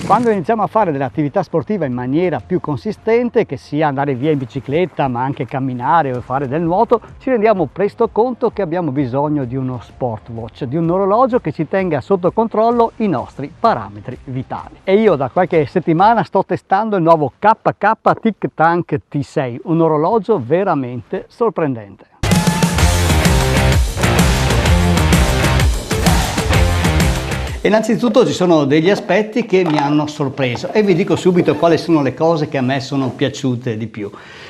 Quando iniziamo a fare dell'attività sportiva in maniera più consistente, che sia andare via in bicicletta ma anche camminare o fare del nuoto, ci rendiamo presto conto che abbiamo bisogno di uno smartwatch, di un orologio che ci tenga sotto controllo i nostri parametri vitali. E io da qualche settimana sto testando il nuovo KK Tic Tank T6, un orologio veramente sorprendente. Innanzitutto ci sono degli aspetti che mi hanno sorpreso e vi dico subito quali sono le cose che a me sono piaciute di più.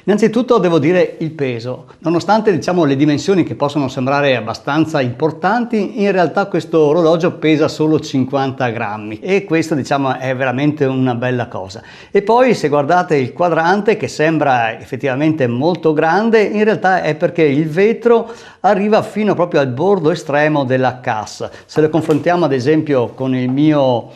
Innanzitutto devo dire il peso. Nonostante le dimensioni che possono sembrare abbastanza importanti, in realtà questo orologio pesa solo 50 grammi e questo è veramente una bella cosa. E poi se guardate il quadrante, che sembra effettivamente molto grande, in realtà è perché il vetro arriva fino proprio al bordo estremo della cassa. Se lo confrontiamo ad esempio con il mio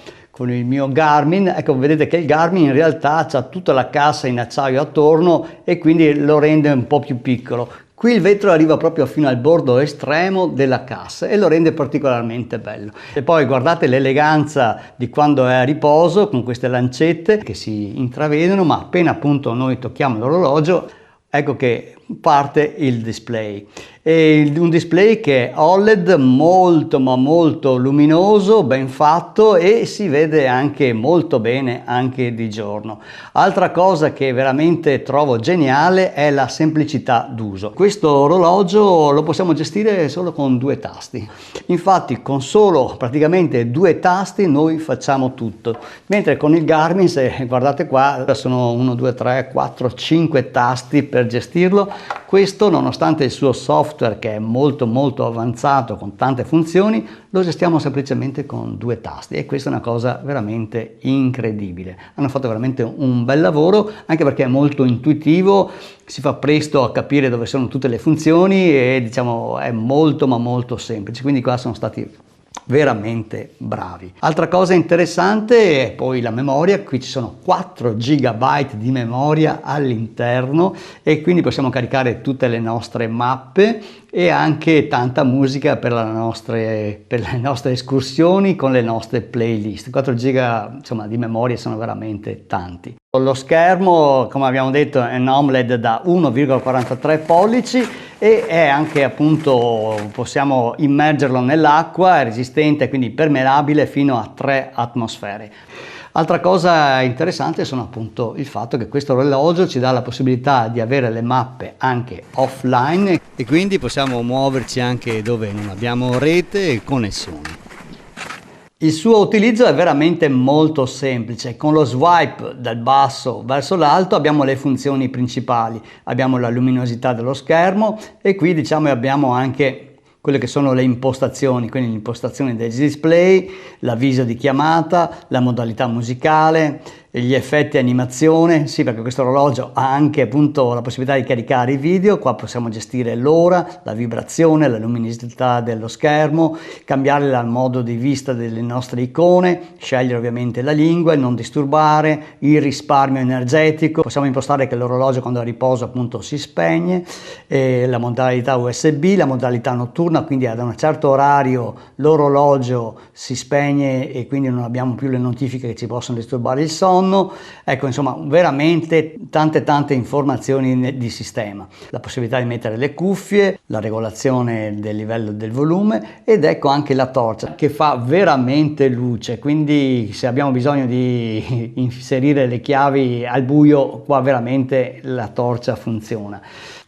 Garmin, ecco, vedete che il Garmin in realtà ha tutta la cassa in acciaio attorno e quindi lo rende un po' più piccolo. Qui il vetro arriva proprio fino al bordo estremo della cassa e lo rende particolarmente bello. E poi guardate l'eleganza di quando è a riposo, con queste lancette che si intravedono, ma appena appunto noi tocchiamo l'orologio, ecco che parte il display. E un display che è OLED molto ma molto luminoso, ben fatto e si vede anche molto bene anche di giorno. Altra cosa che veramente trovo geniale è la semplicità d'uso. Questo orologio lo possiamo gestire solo con 2 tasti. Infatti con solo praticamente 2 tasti noi facciamo tutto, mentre con il Garmin, se guardate qua, sono 1, 2, 3, 4, 5 tasti per gestirlo. Questo, nonostante il suo software che è molto avanzato con tante funzioni, lo gestiamo semplicemente con 2 tasti e questa è una cosa veramente incredibile. Hanno fatto veramente un bel lavoro, anche perché è molto intuitivo, si fa presto a capire dove sono tutte le funzioni e è molto ma molto semplice, quindi qua sono stati veramente bravi. Altra cosa interessante è poi la memoria. Qui ci sono 4 GB di memoria all'interno e quindi possiamo caricare tutte le nostre mappe e anche tanta musica per le nostre escursioni con le nostre playlist. 4 GB di memoria sono veramente tanti. Lo schermo, come abbiamo detto, è un AMOLED da 1,43 pollici e è anche appunto, possiamo immergerlo nell'acqua, è resistente, quindi permeabile fino a 3 atmosfere. Altra cosa interessante sono appunto il fatto che questo orologio ci dà la possibilità di avere le mappe anche offline e quindi possiamo muoverci anche dove non abbiamo rete e connessioni. Il suo utilizzo è veramente molto semplice. Con lo swipe dal basso verso l'alto abbiamo le funzioni principali, abbiamo la luminosità dello schermo e qui abbiamo anche quelle che sono le impostazioni, quindi le impostazioni del display, l'avviso di chiamata, la modalità musicale, gli effetti animazione, sì, perché questo orologio ha anche appunto la possibilità di caricare i video. Qua possiamo gestire l'ora, la vibrazione, la luminosità dello schermo, cambiare il modo di vista delle nostre icone, scegliere ovviamente la lingua, il non disturbare, il risparmio energetico. Possiamo impostare che l'orologio quando è a riposo appunto si spegne, la modalità USB, la modalità notturna, quindi ad un certo orario l'orologio si spegne e quindi non abbiamo più le notifiche che ci possono disturbare il sonno. Ecco, insomma, veramente tante informazioni di sistema. La possibilità di mettere le cuffie, la regolazione del livello del volume ed ecco anche la torcia che fa veramente luce, quindi se abbiamo bisogno di inserire le chiavi al buio, qua veramente la torcia funziona.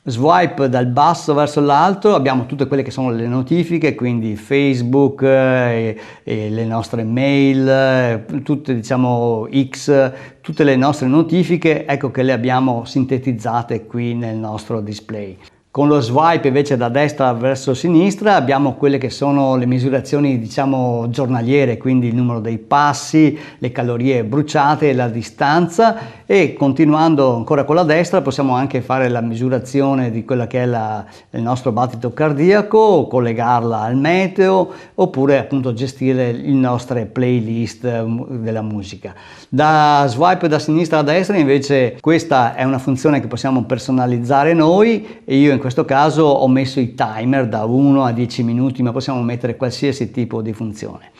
Swipe dal basso verso l'alto, abbiamo tutte quelle che sono le notifiche, quindi Facebook, e le nostre mail, tutte X, tutte le nostre notifiche, ecco che le abbiamo sintetizzate qui nel nostro display. Con lo swipe invece da destra verso sinistra abbiamo quelle che sono le misurazioni giornaliere, quindi il numero dei passi, le calorie bruciate, la distanza e continuando ancora con la destra possiamo anche fare la misurazione di quella che è il nostro battito cardiaco, collegarla al meteo oppure appunto gestire le nostre playlist della musica. Da swipe da sinistra a destra invece questa è una funzione che possiamo personalizzare noi e io in questo caso ho messo i timer da 1 a 10 minuti, ma possiamo mettere qualsiasi tipo di funzione.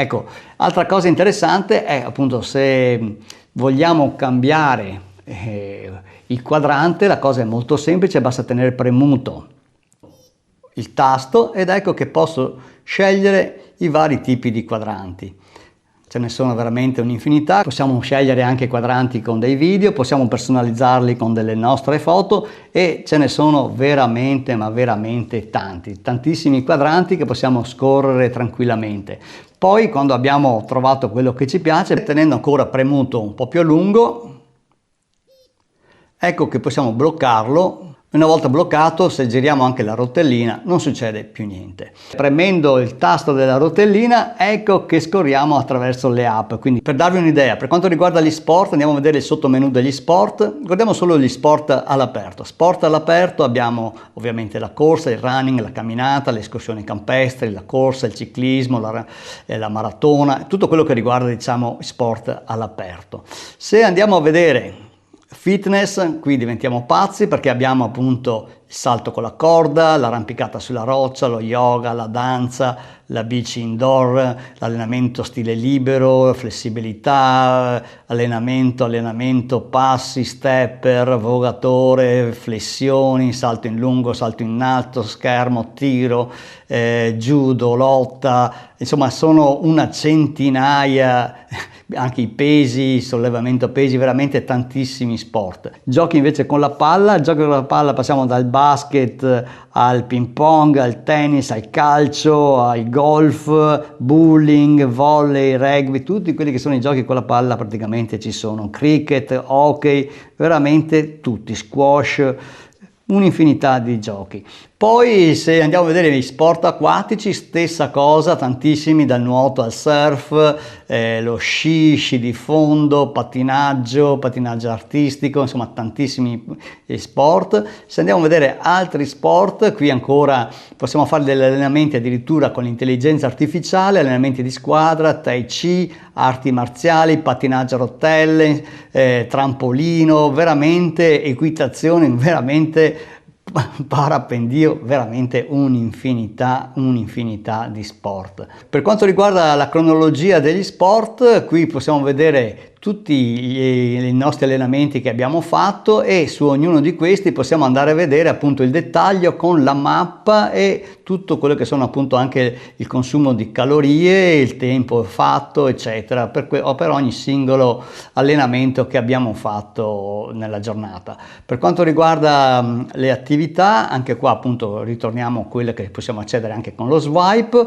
Ecco, altra cosa interessante è appunto se vogliamo cambiare il quadrante, la cosa è molto semplice, basta tenere premuto il tasto ed ecco che posso scegliere i vari tipi di quadranti. Ce ne sono veramente un'infinità, possiamo scegliere anche quadranti con dei video, possiamo personalizzarli con delle nostre foto e ce ne sono veramente, ma veramente tanti, tantissimi quadranti che possiamo scorrere tranquillamente. Poi quando abbiamo trovato quello che ci piace, tenendo ancora premuto un po' più a lungo, ecco che possiamo bloccarlo. Una volta bloccato, se giriamo anche la rotellina, non succede più niente. Premendo il tasto della rotellina, ecco che scorriamo attraverso le app. Quindi per darvi un'idea, per quanto riguarda gli sport, andiamo a vedere il sottomenu degli sport. Guardiamo solo gli sport all'aperto. Sport all'aperto abbiamo ovviamente la corsa, il running, la camminata, le escursioni campestri, la corsa, il ciclismo, la maratona, tutto quello che riguarda, diciamo, sport all'aperto. Se andiamo a vedere fitness, qui diventiamo pazzi perché abbiamo appunto il salto con la corda, l'arrampicata sulla roccia, lo yoga, la danza, la bici indoor, l'allenamento stile libero, flessibilità, allenamento, passi, stepper, vogatore, flessioni, salto in lungo, salto in alto, schermo, tiro, judo, lotta, insomma sono una centinaia, anche i pesi, sollevamento pesi, veramente tantissimi sport. Giochi invece con la palla, il gioco con la palla passiamo dal basket al ping pong, al tennis, al calcio, al golf, bowling, volley, rugby, tutti quelli che sono i giochi con la palla praticamente ci sono, cricket, hockey, veramente tutti, squash, un'infinità di giochi. Poi se andiamo a vedere gli sport acquatici, stessa cosa, tantissimi, dal nuoto al surf, lo sci di fondo, pattinaggio artistico, insomma tantissimi sport. Se andiamo a vedere altri sport, qui ancora possiamo fare degli allenamenti addirittura con l'intelligenza artificiale, allenamenti di squadra, tai chi, arti marziali, pattinaggio a rotelle, trampolino, veramente equitazione, veramente parapendio, veramente un'infinità di sport. Per quanto riguarda la cronologia degli sport, qui possiamo vedere tutti i nostri allenamenti che abbiamo fatto e su ognuno di questi possiamo andare a vedere appunto il dettaglio con la mappa e tutto quello che sono appunto anche il consumo di calorie, il tempo fatto, eccetera, per ogni singolo allenamento che abbiamo fatto nella giornata. Per quanto riguarda le attività, anche qua appunto ritorniamo a quelle che possiamo accedere anche con lo swipe.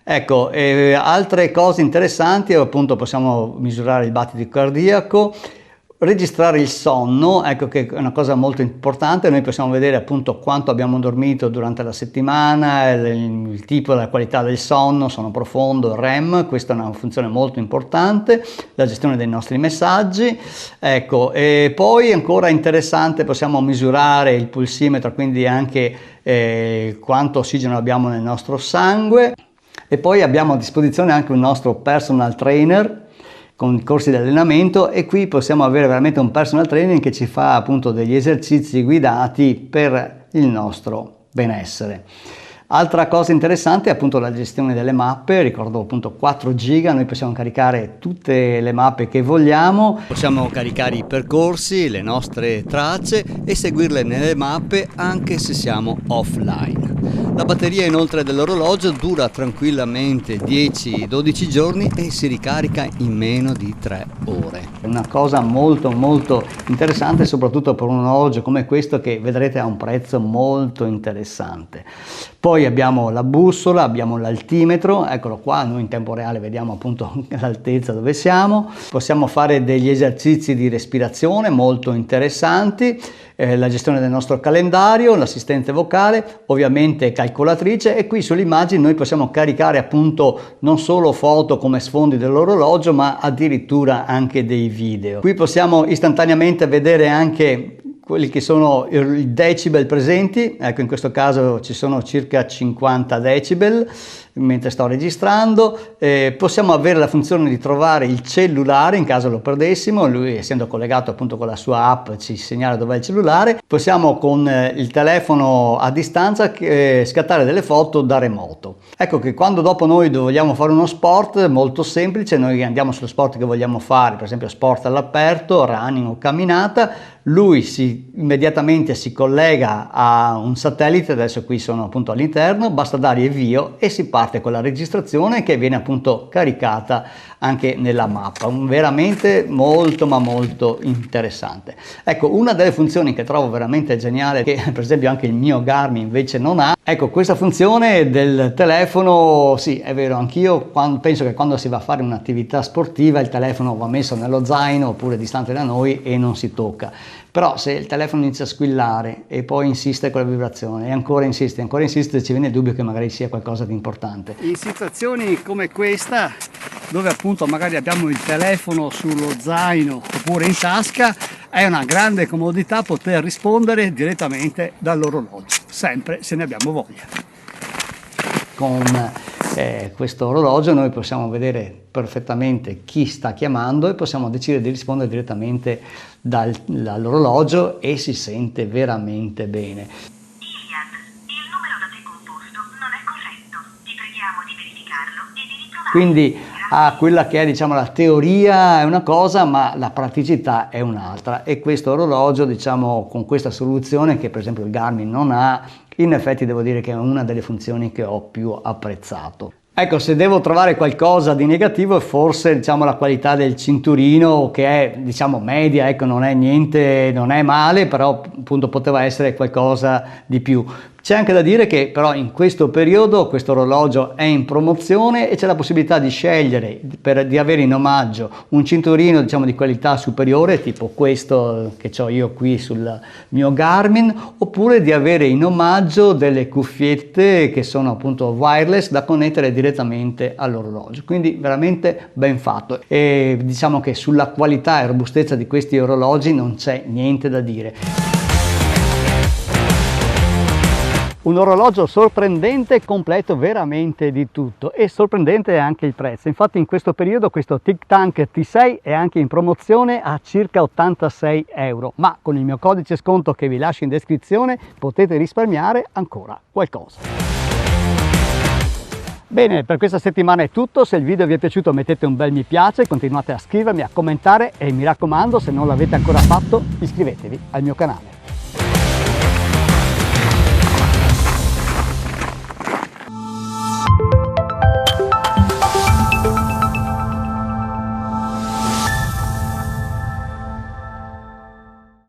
Ecco, altre cose interessanti, appunto possiamo misurare il battito cardiaco, registrare il sonno, ecco che è una cosa molto importante, noi possiamo vedere appunto quanto abbiamo dormito durante la settimana, il tipo e la qualità del sonno, sonno profondo, REM, questa è una funzione molto importante, la gestione dei nostri messaggi, ecco, e poi ancora interessante possiamo misurare il pulsimetro, quindi anche quanto ossigeno abbiamo nel nostro sangue. E poi abbiamo a disposizione anche un nostro personal trainer con corsi di allenamento e qui possiamo avere veramente un personal training che ci fa appunto degli esercizi guidati per il nostro benessere. Altra cosa interessante è appunto la gestione delle mappe, ricordo appunto 4 giga, noi possiamo caricare tutte le mappe che vogliamo, possiamo caricare i percorsi, le nostre tracce e seguirle nelle mappe anche se siamo offline. La batteria inoltre dell'orologio dura tranquillamente 10-12 giorni e si ricarica in meno di 3 ore. Una cosa molto interessante soprattutto per un orologio come questo che vedrete ha un prezzo molto interessante. Poi abbiamo la bussola, abbiamo l'altimetro, eccolo qua, noi in tempo reale vediamo appunto l'altezza dove siamo, possiamo fare degli esercizi di respirazione molto interessanti, la gestione del nostro calendario, l'assistente vocale, ovviamente calcolatrice e qui sulle immagini noi possiamo caricare appunto non solo foto come sfondi dell'orologio ma addirittura anche dei video. Qui possiamo istantaneamente vedere anche quelli che sono i decibel presenti, ecco in questo caso ci sono circa 50 decibel, mentre sto registrando, possiamo avere la funzione di trovare il cellulare in caso lo perdessimo, lui essendo collegato appunto con la sua app ci segnala dov'è il cellulare, possiamo con il telefono a distanza scattare delle foto da remoto. Ecco che quando dopo noi vogliamo fare uno sport molto semplice, noi andiamo sullo sport che vogliamo fare, per esempio sport all'aperto, running o camminata, lui immediatamente si collega a un satellite, adesso qui sono appunto all'interno, basta dare invio e si parte con la registrazione che viene appunto caricata anche nella mappa, veramente molto ma molto interessante. Ecco, una delle funzioni che trovo veramente geniale, che per esempio anche il mio Garmin invece non ha, ecco questa funzione del telefono, sì è vero, anch'io penso che quando si va a fare un'attività sportiva il telefono va messo nello zaino oppure distante da noi e non si tocca. Però se il telefono inizia a squillare e poi insiste con la vibrazione e ancora insiste, ci viene il dubbio che magari sia qualcosa di importante. In situazioni come questa, dove appunto magari abbiamo il telefono sullo zaino oppure in tasca, è una grande comodità poter rispondere direttamente dall'orologio, sempre se ne abbiamo voglia. Con questo orologio noi possiamo vedere perfettamente chi sta chiamando e possiamo decidere di rispondere direttamente dall'orologio e si sente veramente bene. Iliad, il numero da te composto non è corretto. Ti preghiamo di verificarlo e di riprovarlo. Quindi quella che è diciamo la teoria è una cosa ma la praticità è un'altra e questo orologio diciamo con questa soluzione che per esempio il Garmin non ha, in effetti devo dire che è una delle funzioni che ho più apprezzato. Ecco, se devo trovare qualcosa di negativo è forse diciamo la qualità del cinturino che è diciamo media, ecco non è niente, non è male, però appunto poteva essere qualcosa di più. C'è anche da dire che però in questo periodo questo orologio è in promozione e c'è la possibilità di scegliere di avere in omaggio un cinturino diciamo di qualità superiore tipo questo che ho io qui sul mio Garmin oppure di avere in omaggio delle cuffiette che sono appunto wireless da connettere direttamente all'orologio, quindi veramente ben fatto e diciamo che sulla qualità e robustezza di questi orologi non c'è niente da dire. Un orologio sorprendente, completo veramente di tutto e sorprendente è anche il prezzo. Infatti in questo periodo questo TicTank T6 è anche in promozione a circa 86 euro, ma con il mio codice sconto che vi lascio in descrizione potete risparmiare ancora qualcosa. Bene, per questa settimana è tutto, se il video vi è piaciuto mettete un bel mi piace, continuate a scrivermi, a commentare e mi raccomando se non l'avete ancora fatto iscrivetevi al mio canale.